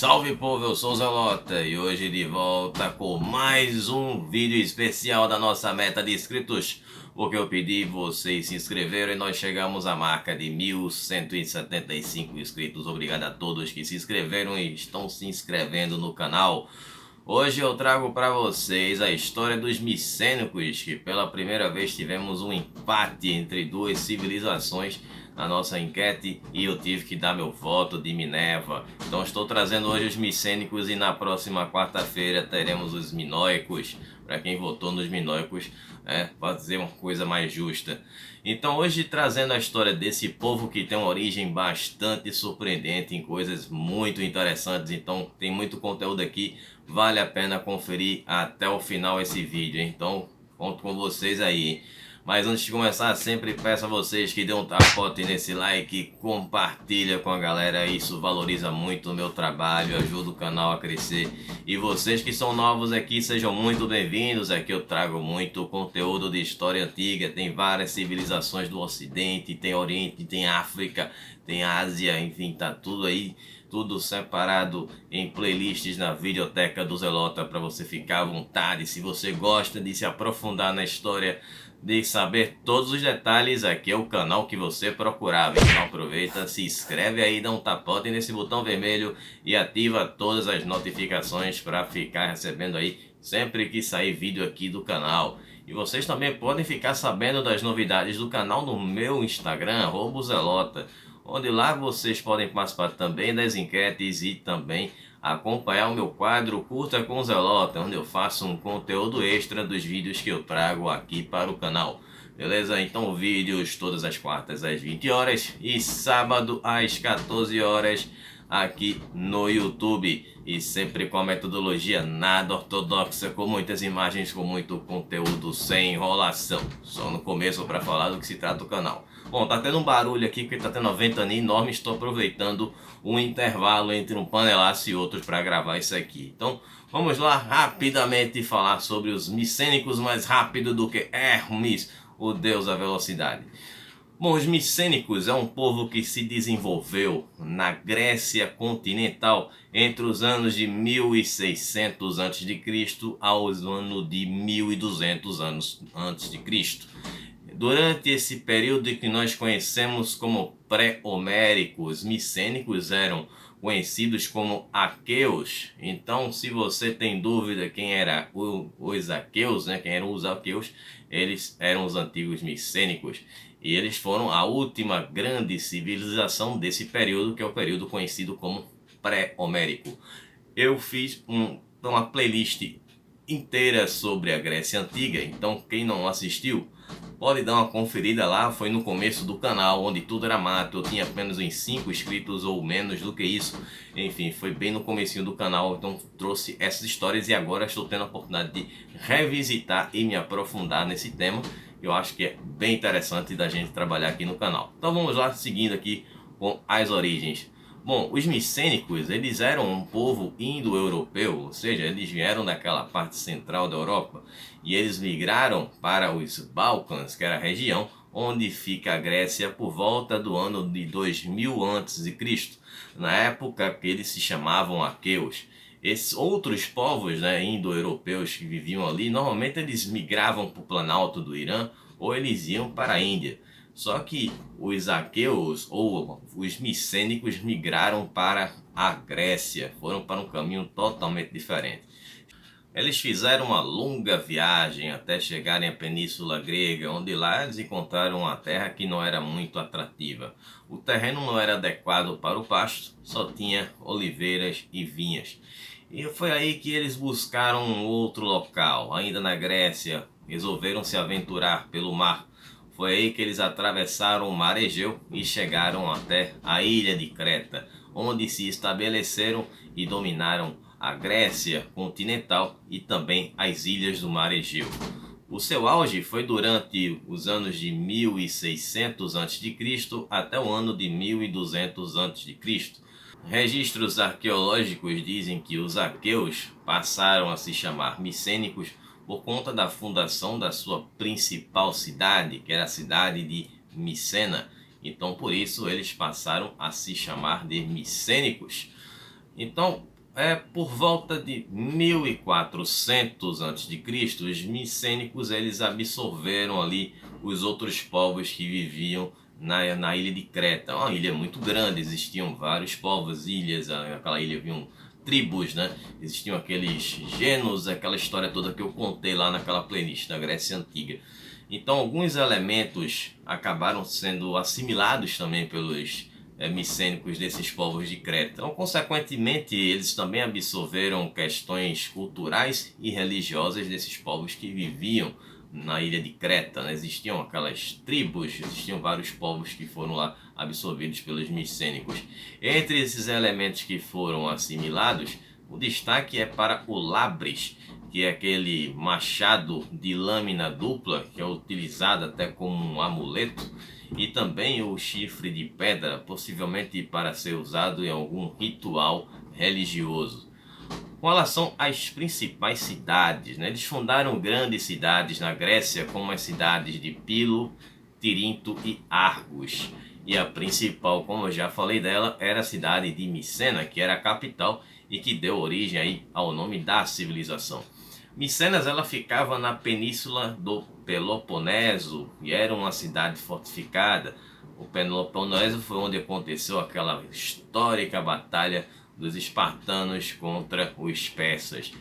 Salve povo, eu sou o Zelota e hoje de volta com mais um vídeo especial da nossa meta de inscritos, porque eu pedi, vocês se inscreveram e nós chegamos à marca de 1175 inscritos. Obrigado a todos que se inscreveram e estão se inscrevendo no canal. Hoje eu trago para vocês a história dos micênicos, que pela primeira vez tivemos um empate entre duas civilizações na nossa enquete e eu tive que dar meu voto de Minerva. Então estou trazendo hoje os micênicos e na próxima quarta-feira teremos os minoicos, para quem votou nos minoicos, fazer uma coisa mais justa. Então hoje trazendo a história desse povo que tem uma origem bastante surpreendente, em coisas muito interessantes. Então tem muito conteúdo aqui, vale a pena conferir até o final esse vídeo, hein? Então conto com vocês aí, hein? Mas antes de começar, sempre peço a vocês que dêem um tapote nesse like, compartilha com a galera, isso valoriza muito o meu trabalho, ajuda o canal a crescer. E vocês que são novos aqui, sejam muito bem-vindos. Aqui eu trago muito conteúdo de história antiga, tem várias civilizações do Ocidente, tem Oriente, tem África, tem Ásia, enfim, tá tudo aí, tudo separado em playlists na videoteca do Zelota para você ficar à vontade. Se você gosta de se aprofundar na história, de saber todos os detalhes, aqui é o canal que você procurava. Então aproveita, se inscreve aí, dá um tapote nesse botão vermelho e ativa todas as notificações para ficar recebendo aí sempre que sair vídeo aqui do canal. E vocês também podem ficar sabendo das novidades do canal no meu Instagram, @zelota, onde lá vocês podem participar também das enquetes e também acompanhar o meu quadro Curta com Zelota, onde eu faço um conteúdo extra dos vídeos que eu trago aqui para o canal. Beleza? Então vídeos todas as quartas às 20 horas e sábado às 14 horas aqui no YouTube. E sempre com a metodologia nada ortodoxa, com muitas imagens, com muito conteúdo sem enrolação. Só no começo para falar do que se trata do canal. Bom, tá tendo um barulho aqui porque tá tendo uma ventania enorme. Estou aproveitando um intervalo entre um panelaço e outro para gravar isso aqui. Então vamos lá rapidamente falar sobre os micênicos, mais rápido do que Hermes, o deus da velocidade. Bom, os micênicos é um povo que se desenvolveu na Grécia continental entre os anos de 1600 a.C. aos anos de 1200 anos antes de Cristo. Durante esse período que nós conhecemos como pré-homérico, os micênicos eram conhecidos como aqueus. Então, se você tem dúvida quem era os aqueus, quem eram os aqueus, eles eram os antigos micênicos. E eles foram a última grande civilização desse período, que é o período conhecido como pré-homérico. Eu fiz uma playlist inteira sobre a Grécia Antiga, então quem não assistiu pode dar uma conferida lá. Foi no começo do canal, onde tudo era mato, eu tinha apenas uns 5 inscritos ou menos do que isso. Enfim, foi bem no comecinho do canal, então trouxe essas histórias e agora estou tendo a oportunidade de revisitar e me aprofundar nesse tema. Eu acho que é bem interessante da gente trabalhar aqui no canal. Então vamos lá, seguindo aqui com as origens. Bom, os micênicos, eles eram um povo indo-europeu, ou seja, eles vieram daquela parte central da Europa e eles migraram para os Balcãs, que era a região onde fica a Grécia, por volta do ano de 2000 a.C., na época que eles se chamavam aqueus. Esses outros povos, indo-europeus que viviam ali, normalmente eles migravam para o Planalto do Irã ou eles iam para a Índia. Só que os aqueus ou os micênicos migraram para a Grécia, foram para um caminho totalmente diferente. Eles fizeram uma longa viagem até chegarem à Península Grega, onde lá eles encontraram uma terra que não era muito atrativa. O terreno não era adequado para o pasto, só tinha oliveiras e vinhas. E foi aí que eles buscaram um outro local, ainda na Grécia, resolveram se aventurar pelo mar. Foi aí que eles atravessaram o mar Egeu e chegaram até a ilha de Creta, onde se estabeleceram e dominaram a Grécia continental e também as ilhas do mar Egeu. O seu auge foi durante os anos de 1600 a.C. até o ano de 1200 a.C. Registros arqueológicos dizem que os aqueus passaram a se chamar micênicos por conta da fundação da sua principal cidade, que era a cidade de Micena. Então por isso eles passaram a se chamar de micênicos. Então Por volta de 1400 a.C., os micênicos eles absorveram ali os outros povos que viviam na ilha de Creta. Uma ilha muito grande, existiam vários povos, ilhas, aquela ilha haviam tribos, né? Existiam aqueles gêneros, aquela história toda que eu contei lá naquela playlist da Grécia Antiga. Então alguns elementos acabaram sendo assimilados também pelos micênicos desses povos de Creta. Então, consequentemente, eles também absorveram questões culturais e religiosas desses povos que viviam na ilha de Creta, né? Existiam aquelas tribos, existiam vários povos que foram lá absorvidos pelos micênicos. Entre esses elementos que foram assimilados, o destaque é para o labres, que é aquele machado de lâmina dupla que é utilizado até como um amuleto, e também o chifre de pedra, possivelmente para ser usado em algum ritual religioso. Com relação às principais cidades, né, eles fundaram grandes cidades na Grécia, como as cidades de Pilo, Tirinto e Argos. E a principal, como eu já falei dela, era a cidade de Micena, que era a capital e que deu origem aí ao nome da civilização. Micenas ela ficava na península do Peloponeso e era uma cidade fortificada. O Peloponeso foi onde aconteceu aquela histórica batalha dos espartanos contra os persas.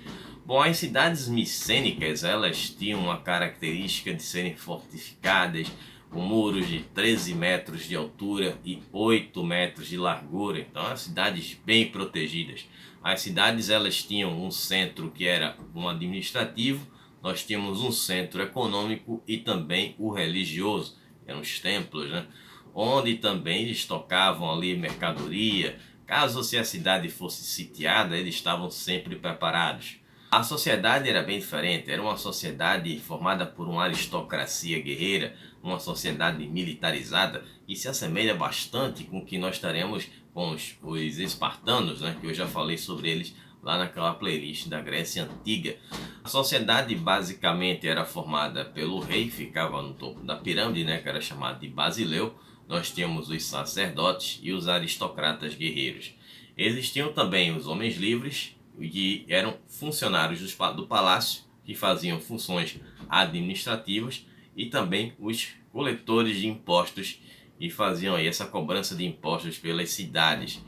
Bom, as cidades micênicas elas tinham uma característica de serem fortificadas com muros de 13 metros de altura e 8 metros de largura. Então, as cidades bem protegidas. As cidades elas tinham um centro que era um administrativo, nós tínhamos um centro econômico e também o religioso, eram os templos, né? Onde também eles tocavam ali mercadoria. Caso se a cidade fosse sitiada, eles estavam sempre preparados. A sociedade era bem diferente, era uma sociedade formada por uma aristocracia guerreira, uma sociedade militarizada, que se assemelha bastante com o que nós teremos com os espartanos, né, que eu já falei sobre eles lá naquela playlist da Grécia Antiga. A sociedade basicamente era formada pelo rei, ficava no topo da pirâmide, né, que era chamado de Basileu. Nós tínhamos os sacerdotes e os aristocratas guerreiros. Existiam também os homens livres, que eram funcionários do palácio, que faziam funções administrativas, e também os coletores de impostos, que faziam aí essa cobrança de impostos pelas cidades.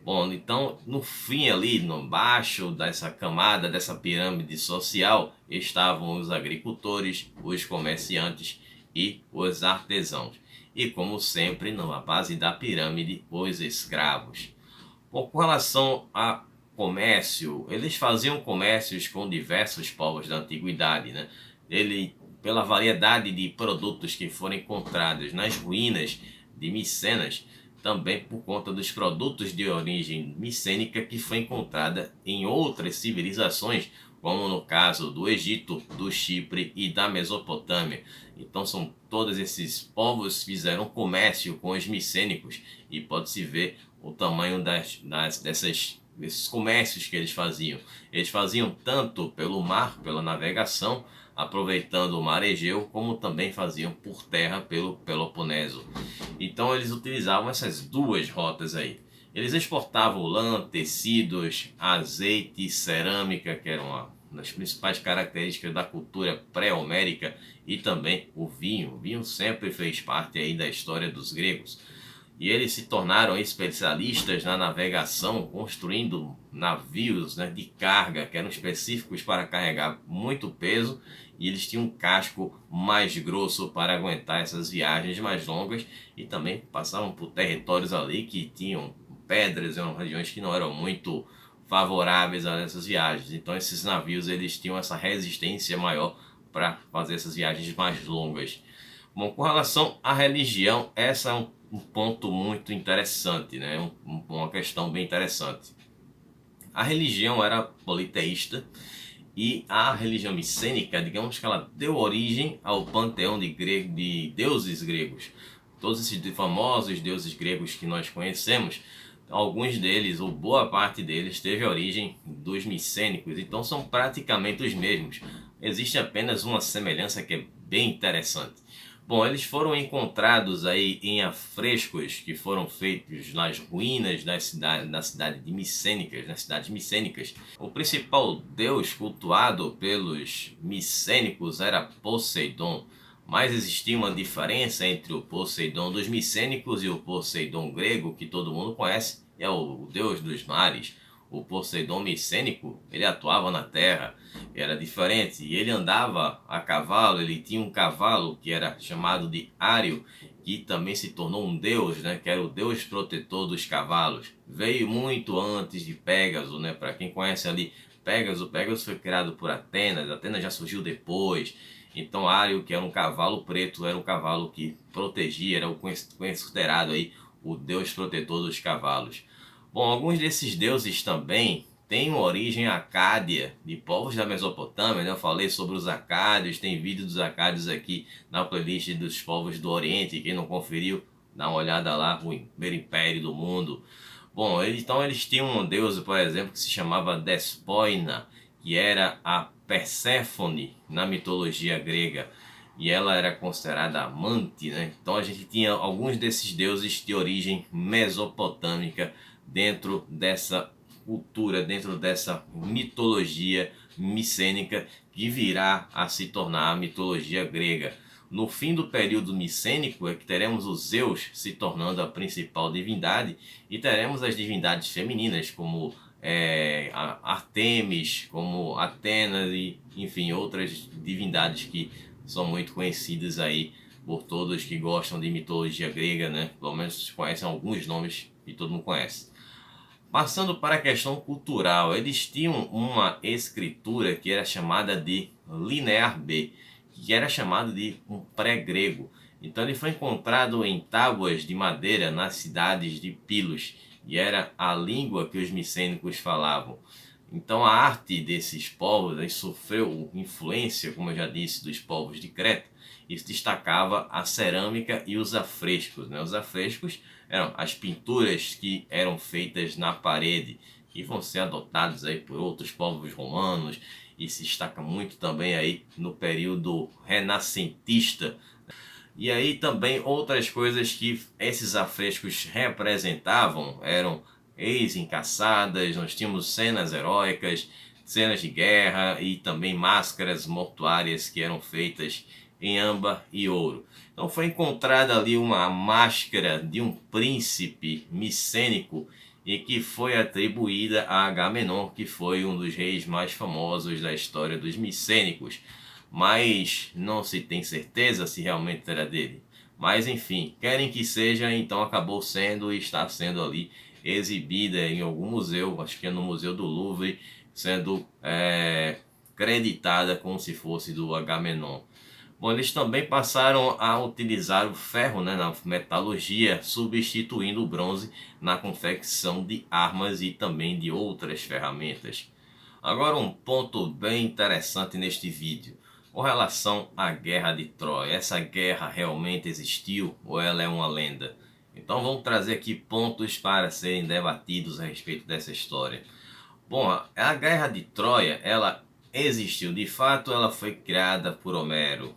Bom, então no fim ali, no baixo dessa camada, dessa pirâmide social, estavam os agricultores, os comerciantes e os artesãos. E como sempre, na base da pirâmide, os escravos. Bom, com relação a comércio, eles faziam comércios com diversos povos da antiguidade, né? Pela variedade de produtos que foram encontrados nas ruínas de Micenas, também por conta dos produtos de origem micênica que foi encontrada em outras civilizações, como no caso do Egito, do Chipre e da Mesopotâmia. Então são todos esses povos fizeram comércio com os micênicos e pode-se ver o tamanho desses comércios que eles faziam. Eles faziam tanto pelo mar, pela navegação, aproveitando o mar Egeu, como também faziam por terra pelo Peloponeso. Então eles utilizavam essas duas rotas aí. Eles exportavam lã, tecidos, azeite, cerâmica, que eram uma das principais características da cultura pré-homérica, e também o vinho. O vinho sempre fez parte aí da história dos gregos. E eles se tornaram especialistas na navegação, construindo navios, né, de carga que eram específicos para carregar muito peso, e eles tinham um casco mais grosso para aguentar essas viagens mais longas, e também passavam por territórios ali que tinham pedras, eram regiões que não eram muito favoráveis a essas viagens. Então esses navios eles tinham essa resistência maior para fazer essas viagens mais longas. Bom, com relação à religião, essa é um ponto muito interessante, né? Uma questão bem interessante. A religião era politeísta e a religião micênica, digamos que ela deu origem ao panteão de deuses gregos. Todos esses famosos deuses gregos que nós conhecemos, alguns deles, ou boa parte deles, teve origem dos micênicos, então são praticamente os mesmos. Existe apenas uma semelhança que é bem interessante. Bom, eles foram encontrados aí em afrescos que foram feitos nas ruínas da cidade de Micênicas, nas cidades micênicas. O principal deus cultuado pelos micênicos era Poseidon, mas existia uma diferença entre o Poseidon dos micênicos e o Poseidon grego, que todo mundo conhece, é o deus dos mares. O Poseidon micênico, ele atuava na terra, era diferente, e ele andava a cavalo, ele tinha um cavalo que era chamado de Ário, que também se tornou um deus, né, que era o deus protetor dos cavalos. Veio muito antes de Pégaso, né, para quem conhece ali Pégaso foi criado por Atenas, Atenas já surgiu depois. Então Ário, que era um cavalo preto, era um cavalo que protegia, era o considerado aí o deus protetor dos cavalos. Bom, alguns desses deuses também têm uma origem acádia, de povos da Mesopotâmia, né? Eu falei sobre os acádios, tem vídeo dos acádios aqui na playlist dos povos do Oriente. Quem não conferiu, dá uma olhada lá, o primeiro império do mundo. Bom, então eles tinham um deus, por exemplo, que se chamava Despoina, que era a Perséfone na mitologia grega, e ela era considerada amante, né? Então a gente tinha alguns desses deuses de origem mesopotâmica dentro dessa cultura, dentro dessa mitologia micênica que virá a se tornar a mitologia grega. No fim do período micênico é que teremos os Zeus se tornando a principal divindade e teremos as divindades femininas como Artemis, como Atenas e enfim outras divindades que são muito conhecidas aí por todos que gostam de mitologia grega, né? Pelo menos conhecem alguns nomes que todo mundo conhece. Passando para a questão cultural, eles tinham uma escritura que era chamada de Linear B, que era chamado de um pré-grego. Então ele foi encontrado em tábuas de madeira nas cidades de Pilos, e era a língua que os micênicos falavam. Então a arte desses povos sofreu influência, como eu já disse, dos povos de Creta, e se destacava a cerâmica e os afrescos, né? Os afrescos eram as pinturas que eram feitas na parede, que vão ser adotados aí por outros povos romanos, e se destaca muito também aí no período renascentista. E aí também outras coisas que esses afrescos representavam eram eis em caçadas, nós tínhamos cenas heróicas, cenas de guerra e também máscaras mortuárias que eram feitas em âmbar e ouro. Então foi encontrada ali uma máscara de um príncipe micênico e que foi atribuída a Agamenon, que foi um dos reis mais famosos da história dos micênicos. Mas não se tem certeza se realmente era dele. Mas enfim, querem que seja, então acabou sendo e está sendo ali exibida em algum museu, acho que é no Museu do Louvre, sendo creditada como se fosse do Agamenon. Bom, eles também passaram a utilizar o ferro, né, na metalurgia, substituindo o bronze na confecção de armas e também de outras ferramentas. Agora um ponto bem interessante neste vídeo, com relação à Guerra de Troia. Essa guerra realmente existiu ou ela é uma lenda? Então vamos trazer aqui pontos para serem debatidos a respeito dessa história. Bom, a Guerra de Troia, ela existiu de fato, ela foi criada por Homero.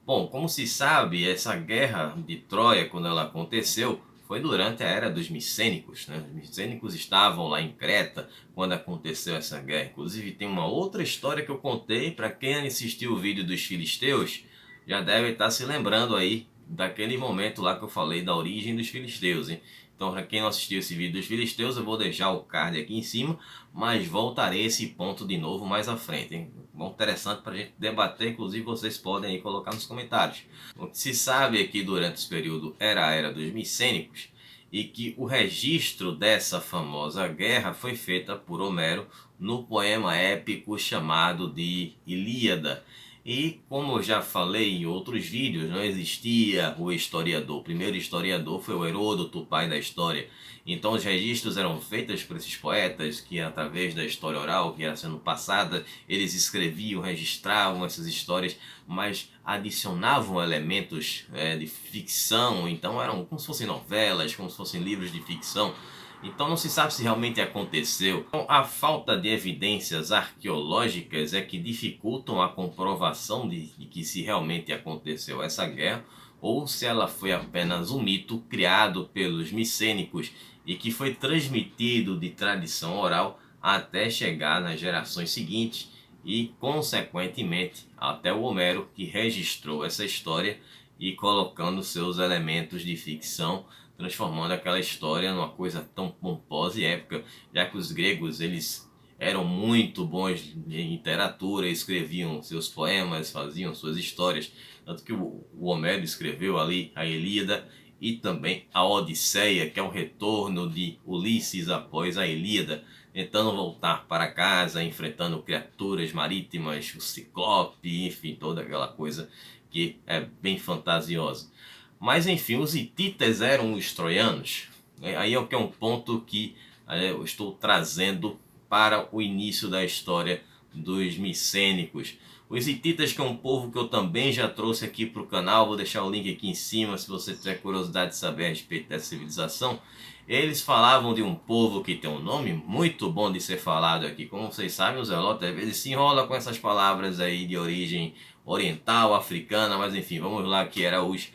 Bom, como se sabe, essa Guerra de Troia, quando ela aconteceu, foi durante a era dos micênicos, né? Os micênicos estavam lá em Creta quando aconteceu essa guerra. Inclusive tem uma outra história que eu contei, para quem assistiu o vídeo dos filisteus, já deve estar se lembrando aí daquele momento lá que eu falei da origem dos filisteus, hein? Então, para quem não assistiu esse vídeo dos filisteus, eu vou deixar o card aqui em cima, mas voltarei a esse ponto de novo mais à frente, hein? Bom, interessante para a gente debater, inclusive vocês podem aí colocar nos comentários. O que se sabe é que durante esse período era a era dos micênicos e que o registro dessa famosa guerra foi feita por Homero no poema épico chamado de Ilíada. E como eu já falei em outros vídeos, não existia o historiador. O primeiro historiador foi o Heródoto, o pai da história. Então os registros eram feitos por esses poetas que através da história oral que ia sendo passada, eles escreviam, registravam essas histórias, mas adicionavam elementos de ficção. Então eram como se fossem novelas, como se fossem livros de ficção. Então não se sabe se realmente aconteceu. Então, a falta de evidências arqueológicas é que dificultam a comprovação de que se realmente aconteceu essa guerra ou se ela foi apenas um mito criado pelos micênicos e que foi transmitido de tradição oral até chegar nas gerações seguintes e, consequentemente, até o Homero, que registrou essa história e colocando seus elementos de ficção, transformando aquela história numa coisa tão pomposa e épica, já que os gregos eles eram muito bons em literatura, escreviam seus poemas, faziam suas histórias, tanto que o Homero escreveu ali a Ilíada e também a Odisseia, que é o retorno de Ulisses após a Ilíada, tentando voltar para casa, enfrentando criaturas marítimas, o Ciclope, enfim, toda aquela coisa que é bem fantasiosa. Mas enfim, os hititas eram os troianos. Aí é o que é um ponto que eu estou trazendo para o início da história dos micênicos. Os hititas, que é um povo que eu também já trouxe aqui para o canal, vou deixar o link aqui em cima se você tiver curiosidade de saber a respeito dessa civilização. Eles falavam de um povo que tem um nome muito bom de ser falado aqui. Como vocês sabem, o Zelote às vezes se enrola com essas palavras aí de origem oriental, africana, mas enfim, vamos lá, que era os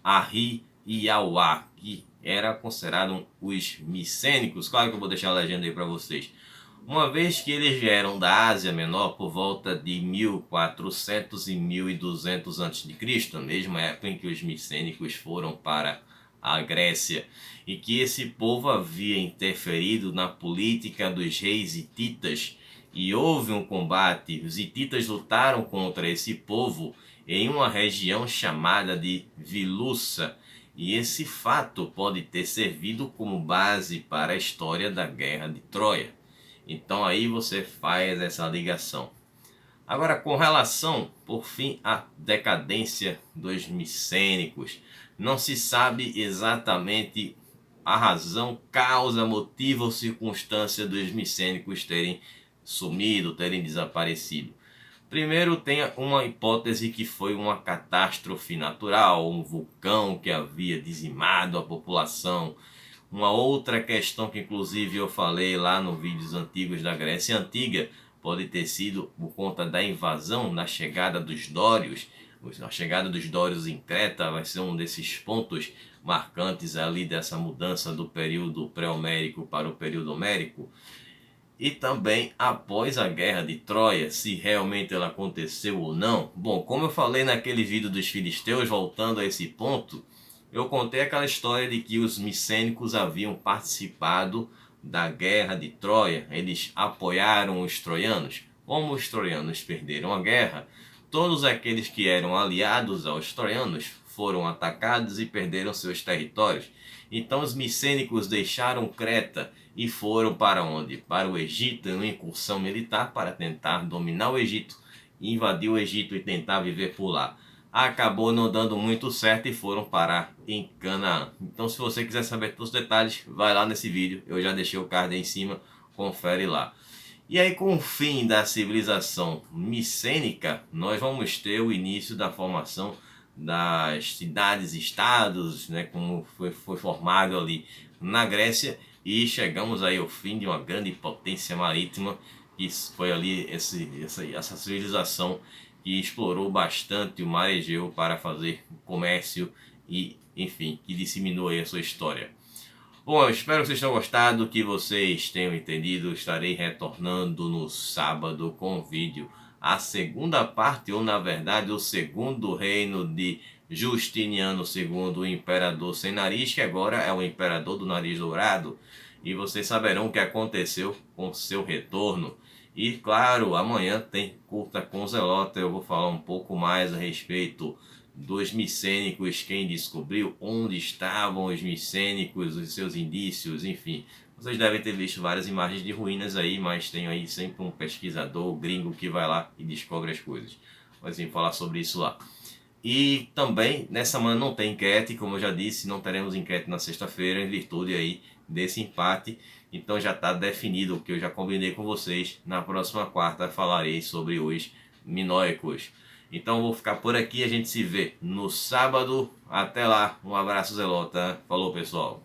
Arri e Auá, que era considerado os micênicos. Claro que eu vou deixar a legenda aí para vocês. Uma vez que eles vieram da Ásia Menor por volta de 1400 e 1200 a.C., na mesma época em que os micênicos foram para a Grécia, e que esse povo havia interferido na política dos reis hititas, e houve um combate. Os hititas lutaram contra esse povo em uma região chamada de Vilussa, e esse fato pode ter servido como base para a história da Guerra de Troia. Então aí você faz essa ligação. Agora, com relação, por fim, à decadência dos micênicos, não se sabe exatamente a razão, causa, motivo ou circunstância dos micênicos terem sumido, terem desaparecido. Primeiro, tem uma hipótese que foi uma catástrofe natural, um vulcão que havia dizimado a população. Uma outra questão que inclusive eu falei lá nos vídeos antigos da Grécia Antiga, pode ter sido por conta da invasão, da chegada dos dórios. A chegada dos dórios em Creta vai ser um desses pontos marcantes ali dessa mudança do período pré-homérico para o período homérico. E também após a Guerra de Troia, se realmente ela aconteceu ou não. Bom, como eu falei naquele vídeo dos filisteus, voltando a esse ponto, eu contei aquela história de que os micênicos haviam participado da Guerra de Troia. Eles apoiaram os troianos. Como os troianos perderam a guerra, todos aqueles que eram aliados aos troianos foram atacados e perderam seus territórios. Então os micênicos deixaram Creta e foram para onde? Para o Egito, em uma incursão militar para tentar dominar o Egito, invadir o Egito e tentar viver por lá. Acabou não dando muito certo e foram parar em Canaã. Então se você quiser saber todos os detalhes, vai lá nesse vídeo, eu já deixei o card aí em cima, confere lá. E aí, com o fim da civilização micênica, nós vamos ter o início da formação das cidades-estados, né, como foi formado ali na Grécia, e chegamos aí ao fim de uma grande potência marítima, que foi ali essa civilização que explorou bastante o mar Egeu para fazer comércio e, enfim, que disseminou aí a sua história. Bom, eu espero que vocês tenham gostado, que vocês tenham entendido. Estarei retornando no sábado com o vídeo, a segunda parte, ou na verdade o segundo reino de Justiniano II, o imperador sem nariz, que agora é o imperador do nariz dourado. E vocês saberão o que aconteceu com seu retorno. E claro, amanhã tem Curta com Zelota, eu vou falar um pouco mais a respeito dos micênicos, quem descobriu, onde estavam os micênicos, os seus indícios, enfim. Vocês devem ter visto várias imagens de ruínas aí, mas tem aí sempre um pesquisador gringo que vai lá e descobre as coisas. Mas enfim, falar sobre isso lá. E também, nessa semana não tem enquete, como eu já disse, não teremos enquete na sexta-feira, em virtude aí desse empate. Então já está definido o que eu já combinei com vocês. Na próxima quarta falarei sobre os minoicos. Então vou ficar por aqui, a gente se vê no sábado. Até lá, um abraço Zelota, falou pessoal.